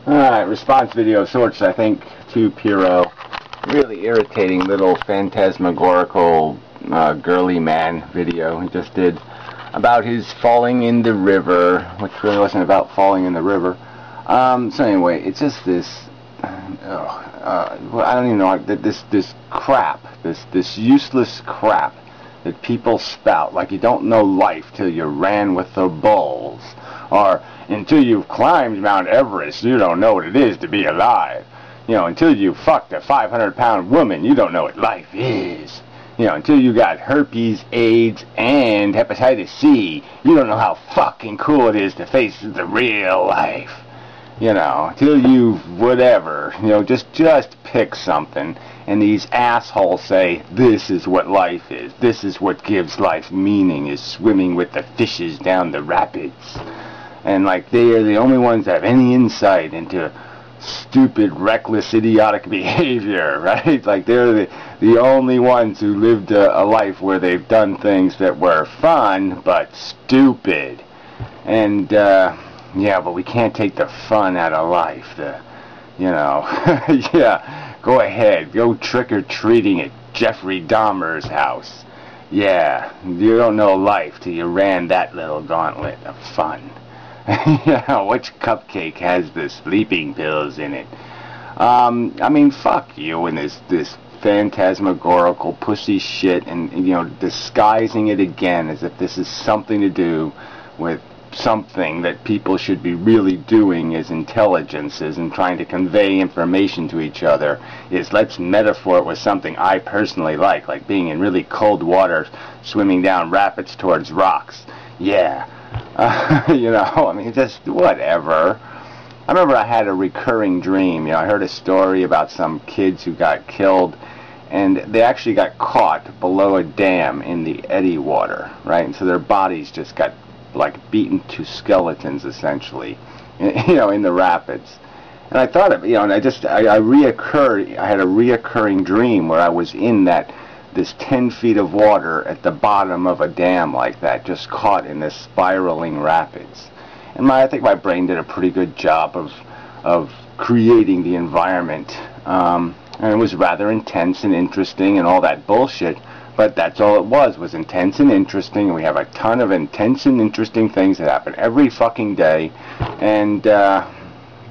Alright, response video of sorts, I think, to Piro. Really irritating little phantasmagorical girly man video he just did about his falling in the river, which really wasn't about falling in the river. So anyway, it's just this, I don't even know, this crap, this useless crap that people spout, like you don't know life till you ran with the bulls, or until you've climbed Mount Everest, you don't know what it is to be alive. You know, until you fucked a 500-pound woman, you don't know what life is. You know, until you got herpes, AIDS, and hepatitis C, you don't know how fucking cool it is to face the real life. You know, till you whatever, you know, just pick something, and these assholes say, this is what life is. This is what gives life meaning, is swimming with the fishes down the rapids. And like they are the only ones that have any insight into stupid, reckless, idiotic behavior, right? Like they're the only ones who lived a life where they've done things that were fun but stupid. And yeah, but we can't take the fun out of life. You know, yeah, go ahead, go trick-or-treating at Jeffrey Dahmer's house. Yeah, you don't know life till you ran that little gauntlet of fun. Yeah, which cupcake has the sleeping pills in it? I mean, fuck you and this phantasmagorical pussy shit, and you know, disguising it again as if this is something to do with something that people should be really doing as intelligences and trying to convey information to each other. Is let's metaphor it with something I personally like being in really cold water, swimming down rapids towards rocks. Yeah. You know, I mean, just whatever. I remember I had a recurring dream. You know, I heard a story about some kids who got killed, and they actually got caught below a dam in the eddy water, right? And so their bodies just got, like, beaten to skeletons, essentially, you know, in the rapids. And I thought of, you know, and I had a reoccurring dream where I was in this 10 feet of water at the bottom of a dam like that, just caught in this spiraling rapids. And I think my brain did a pretty good job of creating the environment. And it was rather intense and interesting and all that bullshit, but that's all it was intense and interesting, and we have a ton of intense and interesting things that happen every fucking day. And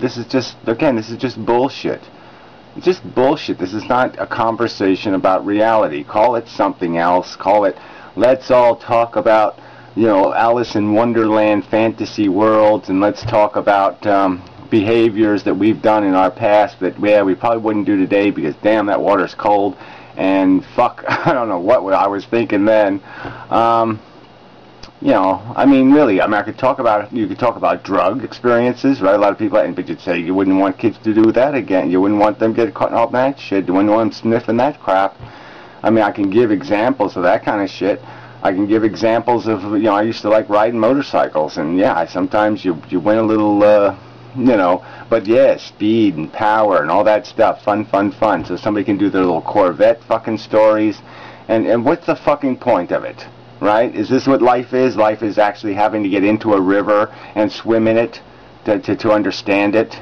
this is just bullshit. It's just bullshit. This is not a conversation about reality. Call it something else. Call it, let's all talk about, you know, Alice in Wonderland fantasy worlds, and let's talk about behaviors that we've done in our past that, yeah, we probably wouldn't do today because, damn, that water's cold, and fuck, I don't know what I was thinking then. You know, I mean, really, I mean, you could talk about drug experiences, right? A lot of people, but you'd say you wouldn't want kids to do that again. You wouldn't want them getting caught in all that shit. You wouldn't want them sniffing that crap. I mean, I can give examples of that kind of shit. I can give examples of, you know, I used to like riding motorcycles, and yeah, sometimes you went a little, you know, but yeah, speed and power and all that stuff, fun. So somebody can do their little Corvette fucking stories, and what's the fucking point of it? Right? Is this what life is? Life is actually having to get into a river and swim in it to understand it.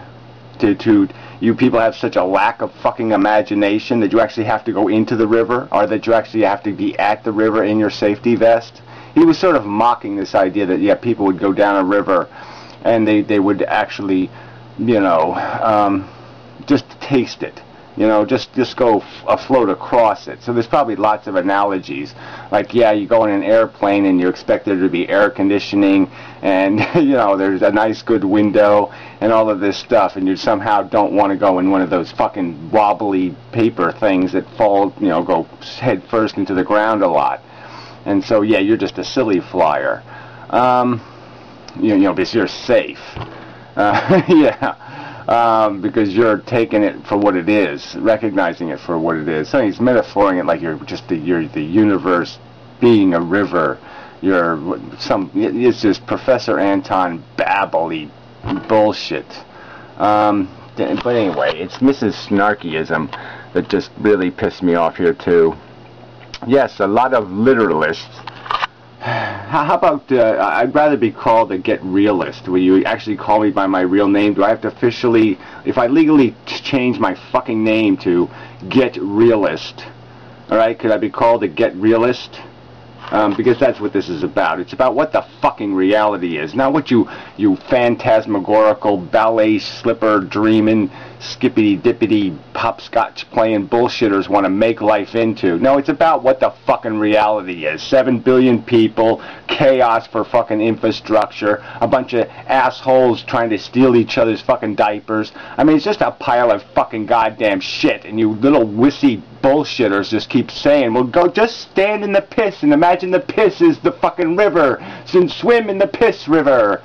You people have such a lack of fucking imagination that you actually have to go into the river, or that you actually have to be at the river in your safety vest. He was sort of mocking this idea that, yeah, people would go down a river and they would actually, you know, just taste it. You know, just go afloat across it. So there's probably lots of analogies. Like, yeah, you go in an airplane and you expect there to be air conditioning, and, you know, there's a nice good window and all of this stuff, and you somehow don't want to go in one of those fucking wobbly paper things that fall, you know, go head first into the ground a lot. And so, yeah, you're just a silly flyer. You know, because you're safe. Yeah. Because you're taking it for what it is, recognizing it for what it is. So he's metaphoring it like you're the universe being a river. It's just Professor Anton babbly bullshit. But anyway, it's Mrs. Snarkyism that just really pissed me off here too. Yes, a lot of literalists how about, I'd rather be called a Get Realist, where you actually call me by my real name. Do I have to officially, if I legally change my fucking name to Get Realist, alright, could I be called a Get Realist? Because that's what this is about. It's about what the fucking reality is, not what you phantasmagorical, ballet slipper dreaming, skippity dippity, hopscotch playing bullshitters want to make life into. No, it's about what the fucking reality is. 7 billion people, chaos for fucking infrastructure, a bunch of assholes trying to steal each other's fucking diapers. I mean, it's just a pile of fucking goddamn shit, and you little wussy bullshitters just keep saying, well, go just stand in the piss and imagine the piss is the fucking river, and swim in the piss river.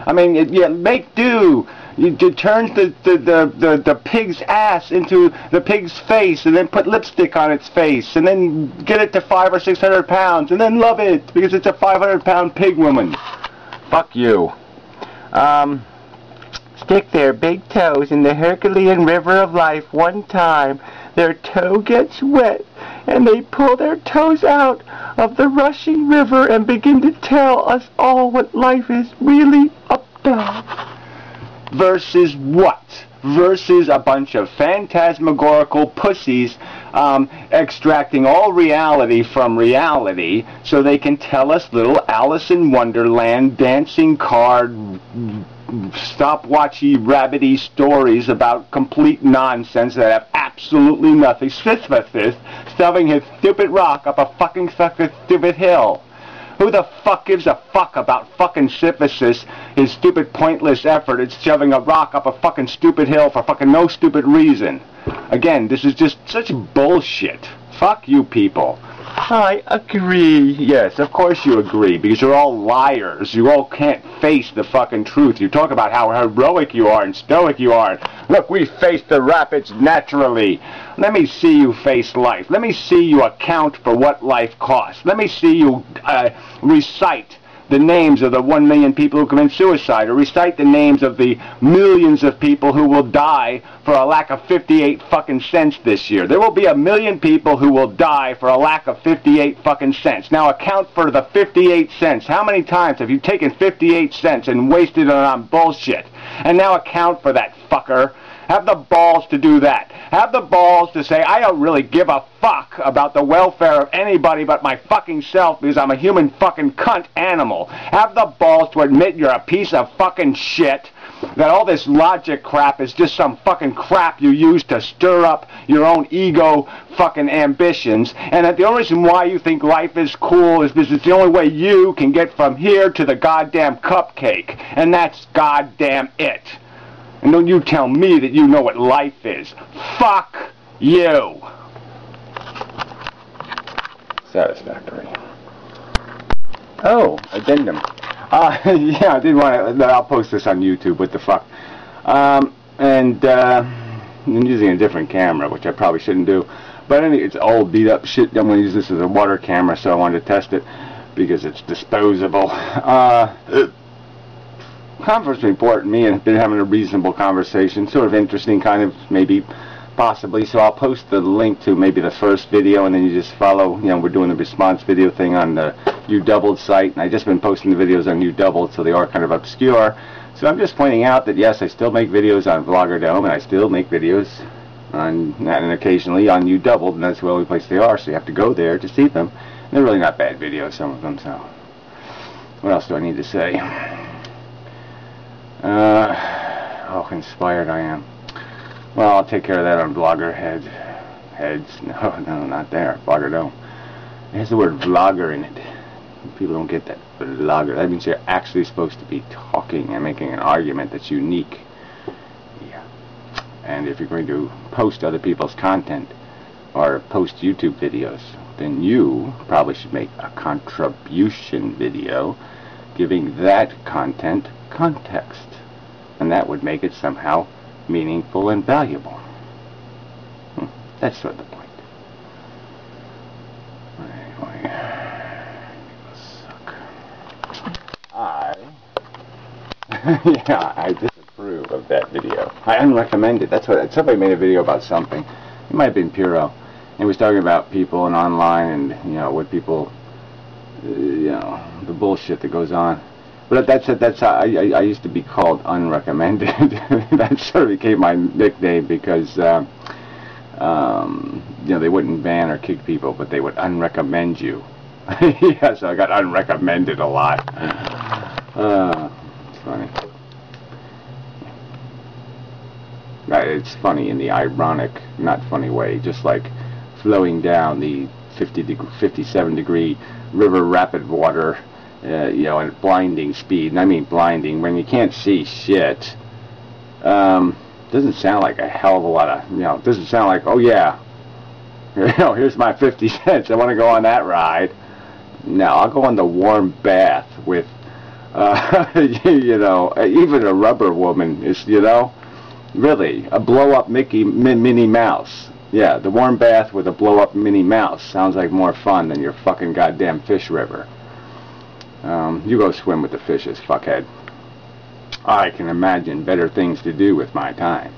I mean, yeah, make do. You turn the pig's ass into the pig's face, and then put lipstick on its face, and then get it to 500 or 600 pounds, and then love it because it's a 500-pound pig woman. Fuck you. Stick their big toes in the Herculean river of life one time. Their toe gets wet, and they pull their toes out of the rushing river and begin to tell us all what life is really about. Versus what? Versus a bunch of phantasmagorical pussies extracting all reality from reality so they can tell us little Alice in Wonderland dancing card stopwatchy rabbity stories about complete nonsense that have absolutely nothing. Sisyphus shoving his stupid rock up a fucking stupid hill. Who the fuck gives a fuck about fucking Sisyphus, his stupid pointless effort at shoving a rock up a fucking stupid hill for fucking no stupid reason? Again, this is just such bullshit. Fuck you people. I agree. Yes, of course you agree, because you're all liars. You all can't face the fucking truth. You talk about how heroic you are and stoic you are. Look, we face the rapids naturally. Let me see you face life. Let me see you account for what life costs. Let me see you recite the names of the 1 million people who commit suicide, or recite the names of the millions of people who will die for a lack of 58 fucking cents this year. There will be 1 million people who will die for a lack of 58 fucking cents. Now account for the 58 cents. How many times have you taken 58 cents and wasted it on bullshit? And now account for that, fucker. Have the balls to do that. Have the balls to say, I don't really give a fuck about the welfare of anybody but my fucking self because I'm a human fucking cunt animal. Have the balls to admit you're a piece of fucking shit, that all this logic crap is just some fucking crap you use to stir up your own ego fucking ambitions, and that the only reason why you think life is cool is because it's the only way you can get from here to the goddamn cupcake, and that's goddamn it. And don't you tell me that you know what life is. Fuck you. Satisfactory. Oh, addendum. Yeah, I did want to, I'll post this on YouTube, what the fuck. I'm using a different camera, which I probably shouldn't do. But anyway, it's old beat up shit. I'm going to use this as a water camera, so I wanted to test it, because it's disposable. Conference report, me and been having a reasonable conversation, sort of interesting, kind of, maybe, possibly, so I'll post the link to maybe the first video, and then you just follow, you know, we're doing the response video thing on the UDoubled site, and I've just been posting the videos on UDoubled, so they are kind of obscure, so I'm just pointing out that, yes, I still make videos on Vloggerdome, and I still make videos on, and occasionally on UDoubled, and that's the only place they are, so you have to go there to see them. And they're really not bad videos, some of them, so, what else do I need to say? Oh, inspired I am. Well, I'll take care of that on Blogger Heads. No, not there. Vloggerdome. It has the word vlogger in it. People don't get that. Vlogger. That means you're actually supposed to be talking and making an argument that's unique. Yeah. And if you're going to post other people's content or post YouTube videos, then you probably should make a contribution video giving that content context, and that would make it somehow meaningful and valuable. That's sort of the point. Anyway, suck. Yeah, I disapprove of that video. I unrecommend it. That's what somebody made a video about something. It might have been Puro. He was talking about people and online, and you know what people you know, the bullshit that goes on. But that's how I used to be called unrecommended. That sort of became my nickname because you know, they wouldn't ban or kick people, but they would unrecommend you. Yeah, so I got unrecommended a lot. It's funny. It's funny in the ironic, not funny way, just like flowing down the 57-degree river rapid water, you know, at blinding speed. And I mean blinding when you can't see shit. Doesn't sound like a hell of a lot of, you know, it doesn't sound like, oh yeah, you know, here's my 50 cents, I want to go on that ride. No, I'll go on the warm bath with, you know, even a rubber woman is, you know, really, a blow-up Minnie Mouse. Yeah, the warm bath with a blow-up Minnie Mouse sounds like more fun than your fucking goddamn fish river. You go swim with the fishes, fuckhead. I can imagine better things to do with my time.